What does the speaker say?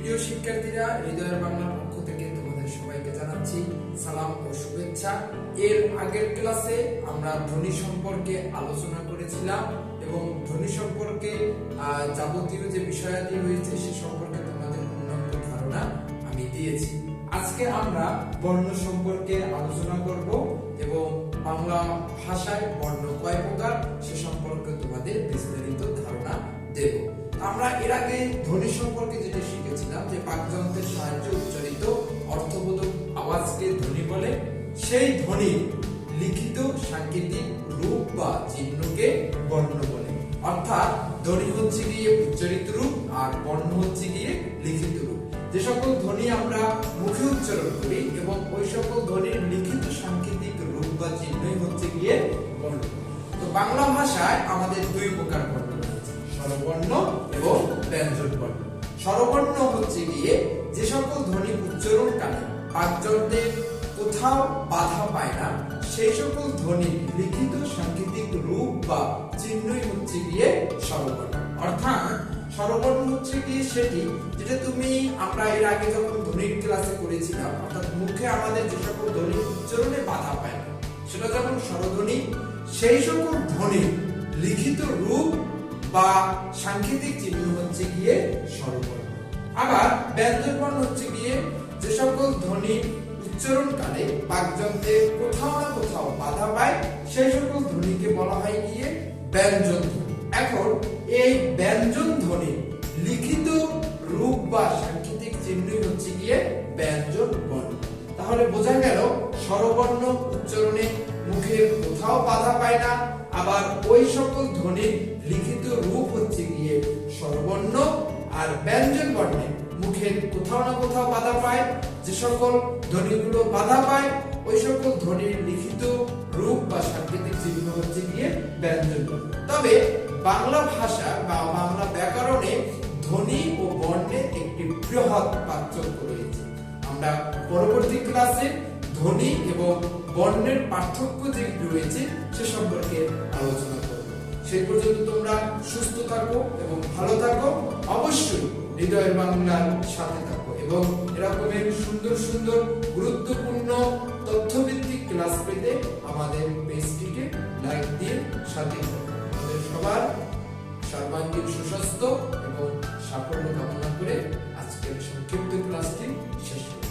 প্রিয় শিক্ষার্থীরা, হৃদয়ের বাংলার পক্ষ থেকে তোমাদের সবাইকে জানাচ্ছি সালাম ও শুভেচ্ছা। এর আগের ক্লাসে আমরা ধ্বনি সম্পর্কে আলোচনা করেছিলাম এবং ধ্বনি সম্পর্কে যাবতীয় যে বিষয়াদি রয়েছে সে সম্পর্কে তোমাদের পূর্ণাঙ্গ ধারণা আমি দিয়েছি। আজকে আমরা বর্ণ সম্পর্কে আলোচনা করব এবং বাংলা ভাষায় বর্ণ কয় প্রকার সে সম্পর্কে তোমাদের বিস্তারিত ধারণা দেব। আমরা এর আগে ধ্বনি সম্পর্কে যেটা শিখেছিলাম যে বাকযন্ত্রের সাহায্যে উচ্চারিত অর্থবোধক আওয়াজকে ধ্বনি বলে, সেই ধ্বনি লিখিত সাংকেতিক রূপ বা চিহ্নকে বর্ণ বলে। অর্থাৎ ধ্বনি হচ্ছে গিয়ে উচ্চারিত রূপ আর বর্ণ হচ্ছে গিয়ে লিখিত রূপ। যে সকল ধ্বনি আমরা মুখে উচ্চারণ করি এবং ওই সকল ধ্বনির লিখিত সাংকেতিক রূপ বা চিহ্নই হচ্ছে গিয়ে বর্ণ। তো বাংলা ভাষায় আমাদের দুই প্রকার বর্ণ রয়েছে, স্বরবর্ণ এবং ব্যঞ্জন বর্ণ। স্বরবর্ণ হচ্ছে গিয়ে যে সকল ধ্বনি উচ্চারণকালে বাকযন্ত্রের কোথাও বাধা পায় না সেই সকল ধ্বনির লিখিত সাংকেতিক রূপ বা চিহ্নই হচ্ছে গিয়ে স্বরবর্ণ। অর্থাৎ স্বরবর্ণ হচ্ছে গিয়ে সেটি যেটা আমরা এর আগে যখন ধ্বনির ক্লাসে করেছিলাম, অর্থাৎ মুখে আমাদের যে সকল ধ্বনি উচ্চারণে বাধা পায় না সেটা যখন স্বরধ্বনি, সেই সকল ধ্বনি লিখিত রূপ বা সাংকেতিক চিহ্ন হচ্ছে গিয়ে স্বরবর্ণ। আবার ব্যঞ্জন বর্ণ হচ্ছে গিয়ে যে সকল ধ্বনি উচ্চারণকালে বাকযন্ত্রে কোথাও না কোথাও বাধা পায় সেই সকল ধ্বনিকে বলা হয় গিয়ে ব্যঞ্জন ধ্বনি। এখন এই ব্যঞ্জন ধ্বনি লিখিত রূপ বা সাংকেতিক চিহ্নই হচ্ছে গিয়ে ব্যঞ্জন বর্ণ। তাহলে বোঝা গেল স্বরবর্ণ উচ্চারণে মুখে কোথাও বাধা পায় না, আবার ওই সকল ধ্বনির লিখিত রূপ হচ্ছে গিয়ে স্বরবর্ণ। আর ব্যঞ্জন বর্ণে মুখের কোথাও না কোথাও বাধা পায়, যে সকল ধ্বনিগুলো বাধা পায় ওই সকল ধ্বনির লিখিত রূপ বা সাংকেতিক চিহ্ন হচ্ছে গিয়ে ব্যঞ্জন বর্ণ। তবে বাংলা ভাষা বা বাংলা ব্যাকরণে ধ্বনি ও বর্ণের একটি বৃহৎ পার্থক্য রয়েছে। আমরা পরবর্তী ক্লাসে ধ্বনি এবং বর্ণের পার্থক্য যে রয়েছে সে সম্পর্কে আলোচনা করব। সেই পর্যন্ত তোমরা সুস্থ থাকো এবং ভালো থাকো। অবশ্যই হৃদয়ের বাংলার সাথে থাকো এবং এরকমের সুন্দর সুন্দর গুরুত্বপূর্ণ তথ্যভিত্তিক ক্লাস পেতে আমাদের পেজটিকে লাইক দিয়ে সাথে থাকো। আমাদের সবার সর্বাঙ্গীন সুস্বাস্থ্য এবং সাফল্য কামনা করে আজকের সংক্ষিপ্ত ক্লাসটি শেষ করব।